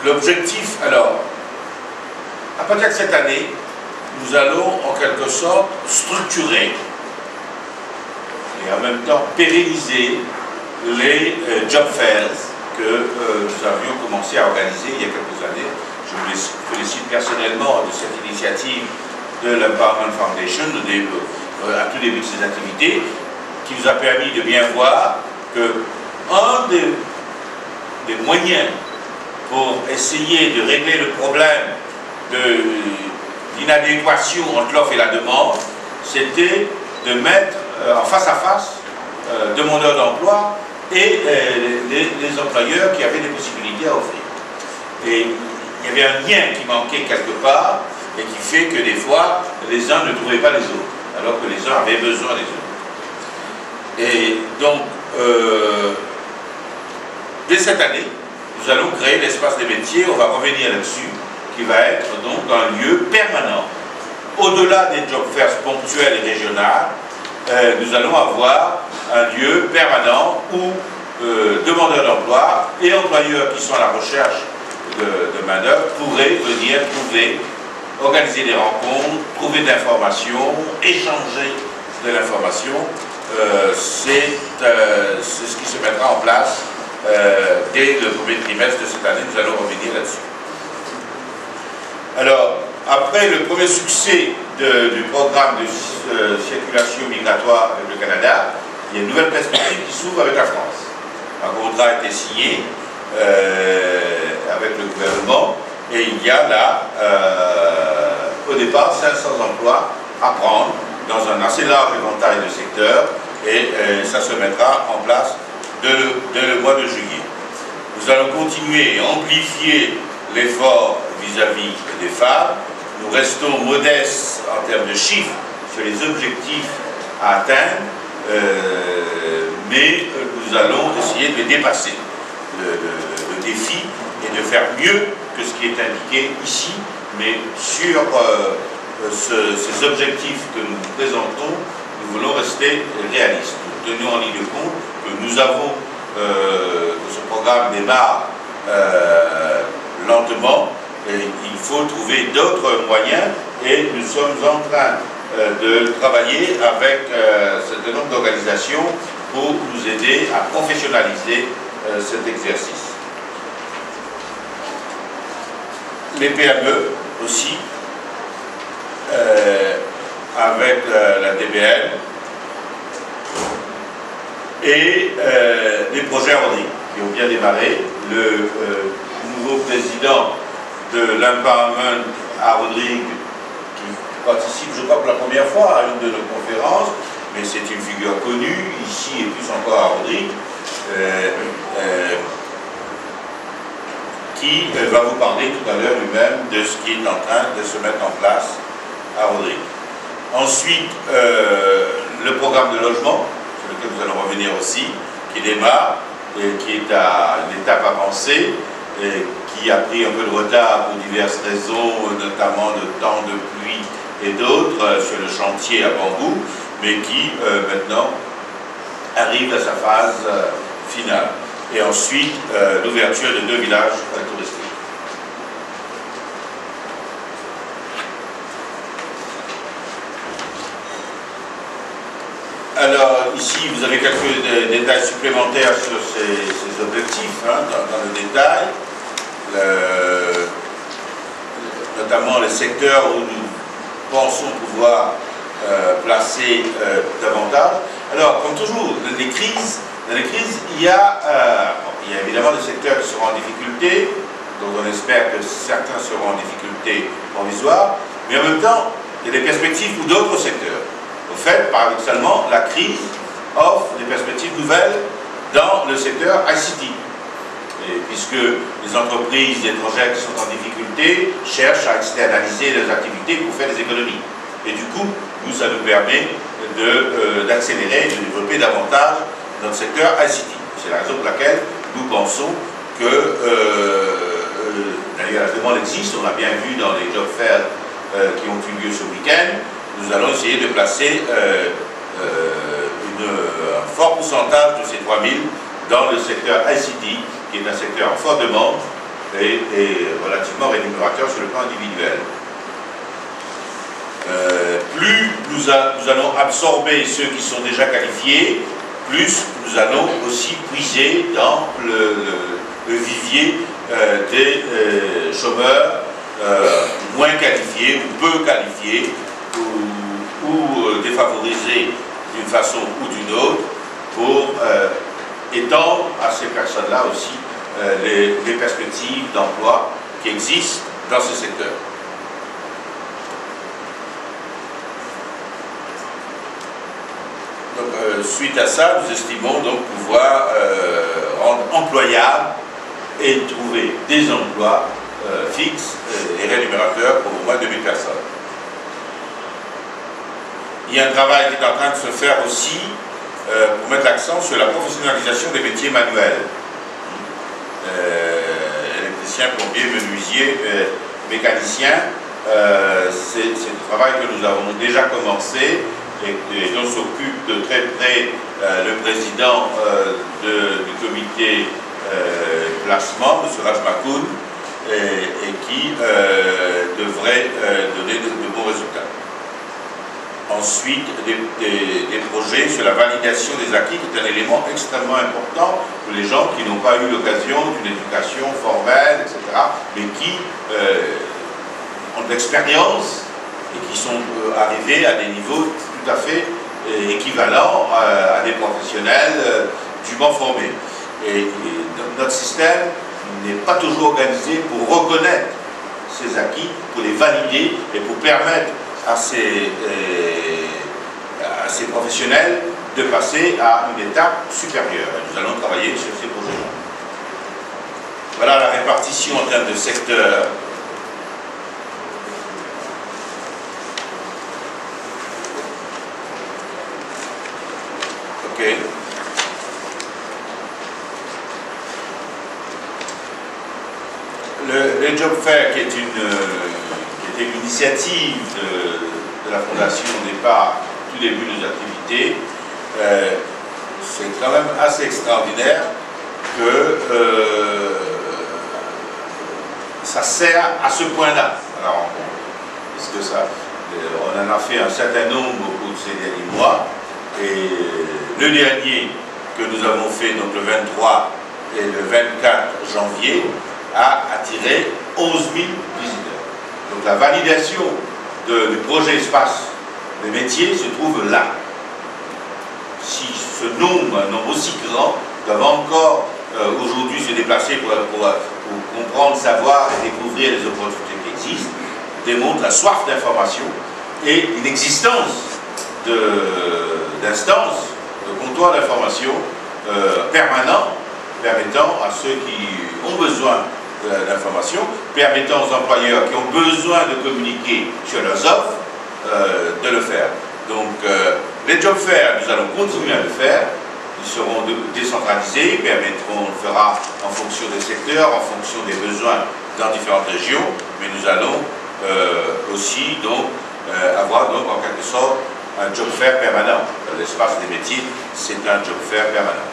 l'objectif, alors, à partir de cette année, nous allons en quelque sorte structurer et en même temps pérenniser les job fairs que nous avions commencé à organiser il y a quelques années. Je vous félicite personnellement de cette initiative de l'Empowerment Foundation à tout début de ces activités, qui nous a permis de bien voir que un des moyens pour essayer de régler le problème d'inadéquation entre l'offre et la demande, c'était de mettre en face à face demandeurs d'emploi et les employeurs qui avaient des possibilités à offrir. Et il y avait un lien qui manquait quelque part et qui fait que des fois, les uns ne trouvaient pas les autres, alors que les uns avaient besoin des autres. Et donc, dès cette année, nous allons créer l'espace des métiers, on va revenir là-dessus, qui va être donc un lieu permanent. Au-delà des job fairs ponctuels et régionales, nous allons avoir un lieu permanent où demandeurs d'emploi et employeurs qui sont à la recherche de main-d'œuvre pourraient venir trouver, organiser des rencontres, trouver de l'information, échanger de l'information. C'est ce qui se mettra en place dès le premier trimestre de cette année. Nous allons revenir là-dessus. Alors, après le premier succès du programme de circulation migratoire avec le Canada, il y a une nouvelle perspective qui s'ouvre avec la France. Un contrat a été signé avec le gouvernement et il y a là, au départ, 500 emplois à prendre dans un assez large éventail de secteurs et ça se mettra en place dès le mois de juillet. Nous allons continuer et amplifier l'effort vis-à-vis des femmes. Nous restons modestes en termes de chiffres sur les objectifs à atteindre, mais nous allons essayer de dépasser le défi et de faire mieux que ce qui est indiqué ici, mais sur ces objectifs que nous présentons, nous voulons rester réalistes. Nous tenons en ligne de compte que nous avons, que ce programme démarre lentement, et il faut trouver d'autres moyens et nous sommes en train de travailler avec un certain nombre d'organisations pour nous aider à professionnaliser cet exercice. Les PME aussi, avec la DBL et les projets Rodrigue qui ont bien démarré. Le nouveau président de l'Empowerment à Rodrigue, qui participe, je crois, pour la première fois à une de nos conférences, mais c'est une figure connue, ici et plus encore à Rodrigue, qui va vous parler tout à l'heure lui-même de ce qui est en train de se mettre en place à Rodrigue. Ensuite, le programme de logement, sur lequel nous allons revenir aussi, qui démarre, et qui est à une étape avancée, et qui a pris un peu de retard pour diverses raisons, notamment de temps de pluie et d'autres sur le chantier à Bambou, mais qui maintenant arrive à sa phase finale. Et ensuite, l'ouverture de 2 villages touristiques. Alors, ici, vous avez quelques détails supplémentaires sur ces objectifs, hein, dans le détail. Notamment les secteurs où nous pensons pouvoir placer davantage. Alors, comme toujours, dans les crises, il y a évidemment des secteurs qui seront en difficulté, donc on espère que certains seront en difficulté provisoire, mais en même temps, il y a des perspectives pour d'autres secteurs. Au fait, paradoxalement, la crise offre des perspectives nouvelles dans le secteur ICT. Et puisque les entreprises étrangères qui sont en difficulté cherchent à externaliser leurs activités pour faire des économies. Et du coup, ça nous permet d'accélérer, de développer davantage notre secteur ICT. C'est la raison pour laquelle nous pensons que, d'ailleurs la demande existe, on l'a bien vu dans les job fairs qui ont eu lieu ce week-end, nous allons essayer de placer un fort pourcentage de ces 3000 dans le secteur ICT, qui est un secteur en forte demande, et et relativement rémunérateur sur le plan individuel. Plus nous allons absorber ceux qui sont déjà qualifiés, plus nous allons aussi puiser dans le vivier des chômeurs moins qualifiés ou peu qualifiés ou défavorisés d'une façon ou d'une autre pour étendre à ces personnes-là aussi les perspectives d'emploi qui existent dans ce secteur. Donc, suite à ça, nous estimons donc pouvoir rendre employables et trouver des emplois fixes et rémunérateurs pour au moins 2000 personnes. Il y a un travail qui est en train de se faire aussi pour mettre l'accent sur la professionnalisation des métiers manuels. Électricien, plombier, menuisier, mécanicien, c'est un travail que nous avons déjà commencé et dont s'occupe de très près le président du comité placement, M. Rajmakoun, et qui devrait donner de bons résultats. Ensuite, des projets sur la validation des acquis, qui est un élément extrêmement important pour les gens qui n'ont pas eu l'occasion d'une éducation formelle, etc., mais qui ont de l'expérience et qui sont arrivés à des niveaux tout à fait équivalents à des professionnels dûment formés. Et notre système n'est pas toujours organisé pour reconnaître ces acquis, pour les valider et pour permettre à ces professionnels de passer à une étape supérieure. Et nous allons travailler sur ces projets-là. Voilà la répartition en termes de secteur. Ok. Le Job Fair, qui était une initiative de la Fondation au départ, tout début de nos activités, c'est quand même assez extraordinaire que ça sert à ce point-là. Alors, parce que ça, on en a fait un certain nombre au cours de ces derniers mois, et le dernier que nous avons fait, donc le 23 et le 24 janvier, a attiré 11 000 visiteurs. Donc la validation du projet espace des métiers se trouve là. Si ce nombre, un nombre aussi grand, doit encore aujourd'hui se déplacer pour comprendre, savoir et découvrir les opportunités qui existent, démontre la soif d'information et une existence d'instances, de comptoirs d'information permanents, permettant à ceux qui ont besoin d'informations, permettant aux employeurs qui ont besoin de communiquer sur leurs offres, de le faire. Donc, les job fairs, nous allons continuer à le faire. Ils seront décentralisés, on le fera en fonction des secteurs, en fonction des besoins dans différentes régions, mais nous allons aussi donc avoir donc en quelque sorte un job fair permanent. L'espace des métiers, c'est un job fair permanent.